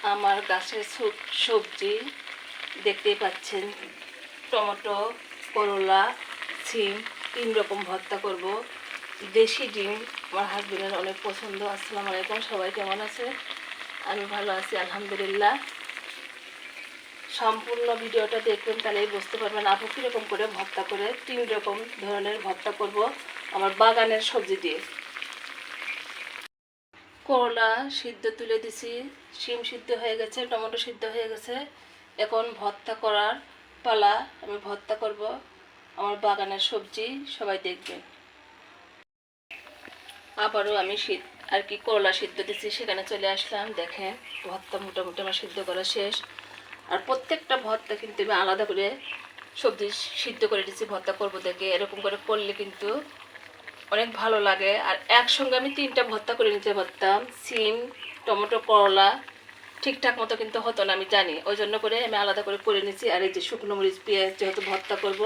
আমার গাছের সবজি দেখতেই পাচ্ছেন, টমেটো, করলা, সিম 3 রকম ভর্তা করব। দেশি ডিম আমার হাজবেন্ডের অনেক পছন্দ। আসসালামু আলাইকুম, সবাই কেমন আছে? আমি ভালো আছি আলহামদুলিল্লাহ। সম্পূর্ণ ভিডিওটা দেখবেন, তাহলেই বুঝতে পারবেন আপু কীরকম করে ভর্তা করে 3 রকম ধরনের ভর্তা করব আমার বাগানের সবজি দিয়ে। করলা সিদ্ধ তুলে দিছি, শিম সিদ্ধ হয়ে গেছে, টমেটো সিদ্ধ হয়ে গেছে। এখন ভর্তা করার পালা। আমি ভর্তা করব আমার বাগানের সবজি, সবাই দেখবেন। আবারও আমি করলা সিদ্ধ দিচ্ছি, সেখানে চলে আসলাম। দেখেন ভর্তা মোটামুটি আমার সিদ্ধ করা শেষ। আর প্রত্যেকটা ভর্তা কিন্তু আমি আলাদা করে সবজি সিদ্ধ করে দিচ্ছি ভর্তা করবো দেখে। এরকম করে করলে কিন্তু অনেক ভালো লাগে। আর একসঙ্গে আমি 3টা ভর্তা করে নিতে পারতাম। সিম, টমেটো, করলা ঠিকঠাক মতো কিন্তু হতো না, আমি জানি। ওই জন্য করে আমি আলাদা করে নিচ্ছি। আর এই যে শুকনো মরিচ, পেঁয়াজ যেহেতু ভর্তা করব,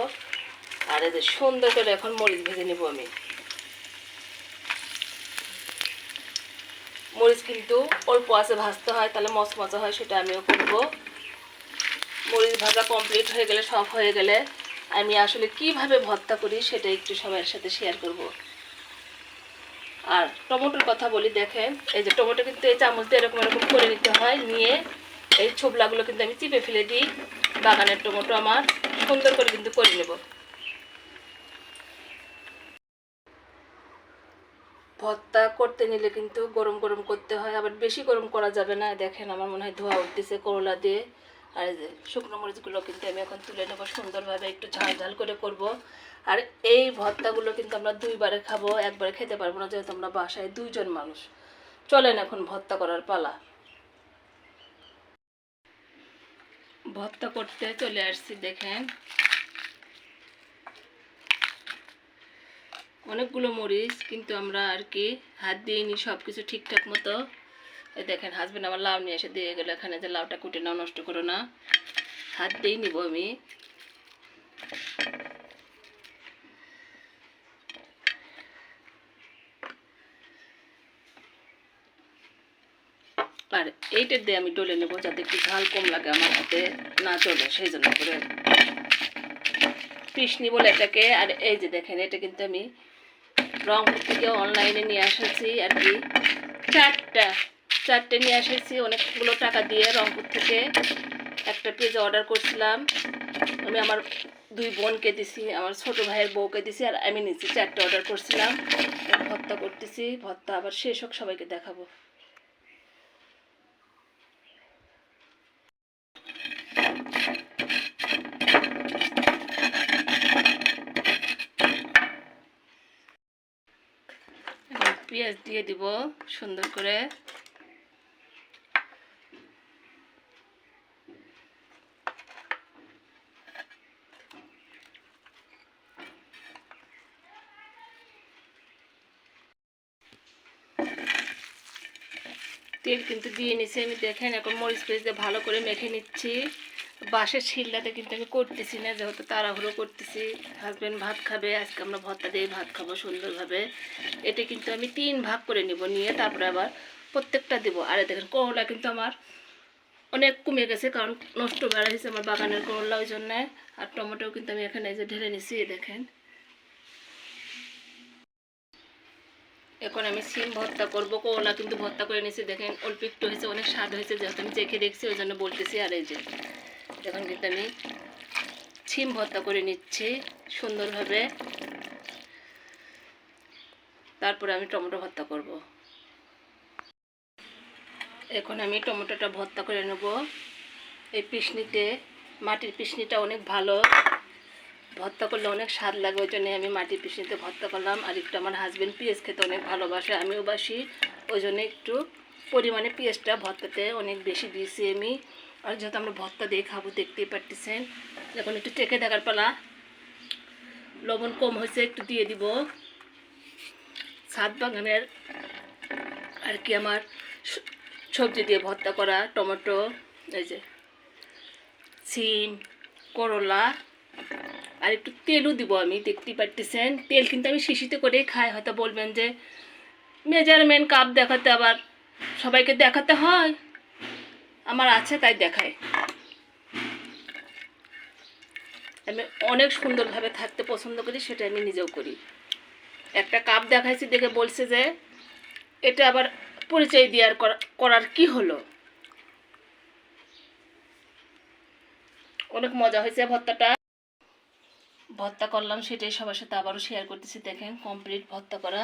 আর এই যে সুন্দর করে এখন মরিচ ভেজে নেব আমি। মরিচ কিন্তু অল্প আছে ভাজতে হয়, তাহলে মচমচা হয়, সেটা আমিও করব। মরিচ ভাজা কমপ্লিট হয়ে গেলে, সব হয়ে গেলে আমি আসলে কিভাবে ভর্তা করি সেটা একটু সবার সাথে শেয়ার করব। আর টমেটোর কথা বলি, দেখেন এই যে টমেটো কিন্তু এই চামচ দিয়ে এরকম এরকম করে নিতে হয়। নিয়ে এই ছোবলাগুলো কিন্তু আমি চিপে ফেলে দিই। বাগানের টমেটো আমার সুন্দর করে কিন্তু করে নেব। ভর্তা করতে নিলে কিন্তু গরম গরম করতে হয়, আবার বেশি গরম করা যাবে না। দেখেন আমার মনে হয় ধোয়া উঠতেছে করলা দিয়ে। আর এই যে শুকনো মরিচগুলো কিন্তু আমি এখন তুলে নেবো সুন্দরভাবে, একটু ঝাল ঝাল করে করব। আর এই ভর্তাগুলো কিন্তু আমরা 2বারে খাবো, একবারে খেতে পারবো না, যেহেতু আমরা বাসায় 2জন মানুষ। চলেন এখন ভর্তা করার পালা। ভর্তা করতে চলে আসছি। দেখেন অনেকগুলো মরিচ, কিন্তু আমরা আর কি হাত দিইনি, সব কিছু ঠিকঠাক মতো। এই দেখেন হাজবেন্ড আমার লাউ নিয়ে এসে দিয়ে গেলো, এখানে যে লাউটা কুটে নাও, নষ্ট করো না। হাত দিয়েই নিব আমি। আর এইটা দিয়ে আমি ডলে নেবো, যাতে একটু ঝাল কম লাগে, আমার হাতে না চলে, সেই জন্য করে পিসনি বলে এটাকে। আর এই যে দেখেন, এটা কিন্তু আমি রংপুর থেকে অনলাইনে নিয়ে এসেছি আর কি। চারটে নিয়ে এসেছি অনেকগুলো টাকা দিয়ে। রংপুর থেকে একটা পেজ অর্ডার করছিলাম আমি, আমার 2 বোনকে দিছি, আমার ছোট ভাইয়ের বউকে দিছি, আর আমি নিচ্ছি। 4টে অর্ডার করছিলাম। ভর্তা করতেছি, ভর্তা আবার শেষ হোক সবাইকে দেখাবো। পেঁয়াজ দিয়ে দিব সুন্দর করে। তেল কিন্তু দিয়ে নিচ্ছি আমি। দেখেন এখন মরিচ পেঁয়াজ দিয়ে ভালো করে মেখে নিচ্ছি। বাঁশের শিলটাতে কিন্তু আমি করতেছি না, যেহেতু তাড়াহুড়ো করতেছি। হাজবেন্ড ভাত খাবে, আজকে আমরা ভর্তা দিয়ে ভাত খাবো সুন্দরভাবে। এটা কিন্তু আমি 3 ভাগ করে নিব, নিয়ে তারপরে আবার প্রত্যেকটা দেবো। আর দেখেন করলা কিন্তু আমার অনেক কমে গেছে, কারণ নষ্ট বেড়া হয়েছে আমার বাগানের করলা, ওই জন্যে। আর টমেটো কিন্তু আমি এখানে যে ঢেলে নিচ্ছি, দেখেন। এখন আমি সিম ভর্তা করবো। করলা কিন্তু ভর্তা করে নিয়েছি, দেখেন অল্প একটু হয়েছে, অনেক স্বাদ হয়েছে, যেহেতু আমি চেখে দেখছি ওই জন্য বলতেছি। আর এই যে এখন কিন্তু আমি সিম ভর্তা করে নিচ্ছি সুন্দরভাবে। তারপরে আমি টমেটো ভর্তা করব। এখন আমি টমেটোটা ভর্তা করে নেব এই পিসনিতে। মাটির পিসনিটা অনেক ভালো, ভর্তা করলে অনেক স্বাদ লাগে, ওই জন্য আমি মাটির পিসনিতে ভর্তা করলাম। আর একটু আমার হাজবেন্ড পেঁয়াজ খেতে অনেক ভালোবাসে, আমিও বাসি, ওই জন্য একটু পরিমাণে পেঁয়াজটা ভর্তাতে অনেক বেশি দিয়েছি আমি। আর যেহেতু আমরা ভর্তা দিয়ে খাবো, দেখতেই পারতেছেন। এখন একটু চেখে দেখার পালা। লবণ কম হয়েছে, একটু দিয়ে দিব। ছাদ বাগানের আর কি আমার সবজি দিয়ে ভর্তা করা, টমেটো, এই যে সিম, করলা, আর একটু তেলও দিব আমি, দেখতেই পারতেছেন। তেল কিন্তু আমি শিশিতে করেই খাই। হয়তো বলবেন যে মেজারমেন্ট কাপ দেখাতে আবার সবাইকে দেখাতে হয়, আমার আছে তাই দেখাই। আমি অনেক সুন্দরভাবে থাকতে পছন্দ করি, সেটা আমি নিজেও করি। একটা কাপ দেখাইছি দেখে বলছে যে এটা আবার পরিচয় দেওয়ার করার কি হলো। অনেক মজা হয়েছে ভর্তাটা। ভর্তা করলাম সেটাই সবার সাথে আবারও শেয়ার করতেছি। দেখেন কমপ্লিট ভর্তা করা,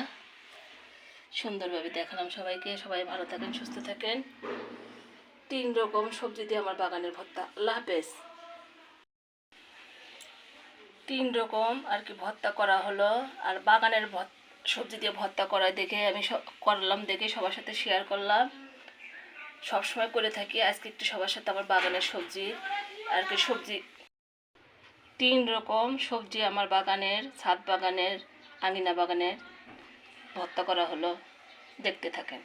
সুন্দরভাবে দেখালাম সবাইকে। সবাই ভালো থাকেন, সুস্থ থাকেন। 3 রকম সবজি দিয়ে আমার বাগানের ভর্তা। আল্লাহ হাফেজ। 3 রকম আর কি ভর্তা করা হলো। আর বাগানের সবজি দিয়ে ভর্তা করা দেখে আমি করলাম, দেখে সবার সাথে শেয়ার করলাম। সবসময় করে থাকি, আজকে একটু সবার সাথে আমার বাগানের সবজি আর কি সবজি 3 রকম সবজি আমার বাগানের, ছাদ বাগানের, আঙিনা বাগানের ভর্তা করা হলো। দেখতে থাকেন।